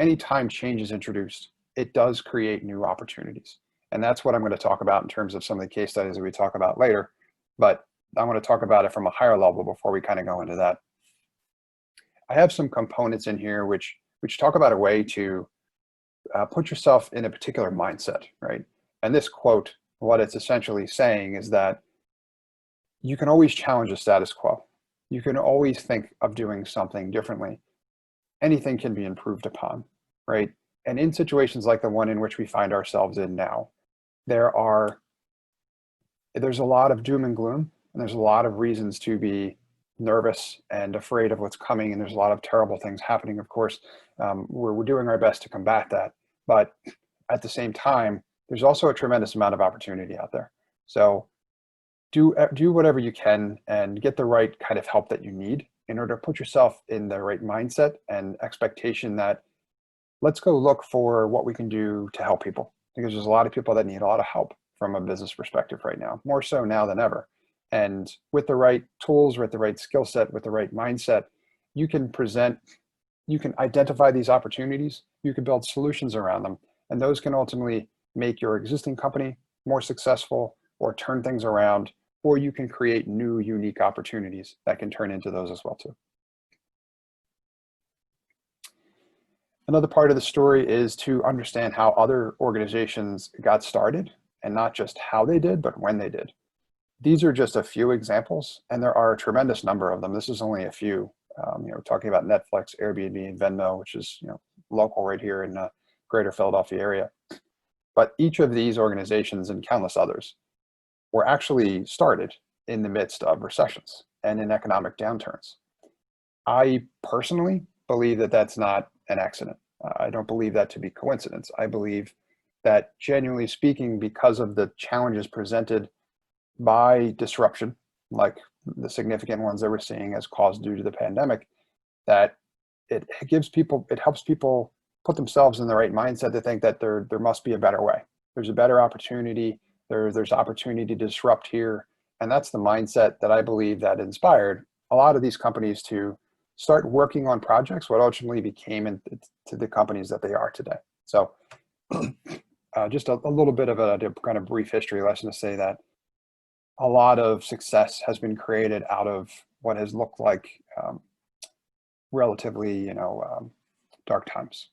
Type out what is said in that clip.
anytime change is introduced, it does create new opportunities. And that's what I'm going to talk about in terms of some of the case studies that we talk about later. But I want to talk about it from a higher level before we kind of go into that. I have some components in here which talk about a way to put yourself in a particular mindset, right? And this quote, what it's essentially saying is that you can always challenge the status quo. You can always think of doing something differently. Anything can be improved upon, right? And in situations like the one in which we find ourselves in now, there's a lot of doom and gloom, and there's a lot of reasons to be nervous and afraid of what's coming, and there's a lot of terrible things happening, of course. We're doing our best to combat that, but at the same time, there's also a tremendous amount of opportunity out there. So do whatever you can and get the right kind of help that you need in order to put yourself in the right mindset and expectation that let's go look for what we can do to help people, because there's a lot of people that need a lot of help from a business perspective right now, more so now than ever. And with the right tools, with the right skill set, with the right mindset, you can identify these opportunities, you can build solutions around them, and those can ultimately make your existing company more successful or turn things around, or you can create new, unique opportunities that can turn into those as well too. Another part of the story is to understand how other organizations got started, and not just how they did, but when they did. These are just a few examples, and there are a tremendous number of them. This is only a few. We're talking about Netflix, Airbnb, and Venmo, which is local right here in the greater Philadelphia area. But each of these organizations and countless others were actually started in the midst of recessions and in economic downturns. I personally believe that that's not an accident. I don't believe that to be coincidence. I believe that, genuinely speaking, because of the challenges presented by disruption, like the significant ones that we're seeing as caused due to the pandemic, that it helps people put themselves in the right mindset to think that there must be a better way. There's a better opportunity. There's opportunity to disrupt here. And that's the mindset that I believe that inspired a lot of these companies to start working on projects, what ultimately became into the companies that they are today. So just a little bit of a kind of brief history lesson to say that a lot of success has been created out of what has looked like relatively, dark times.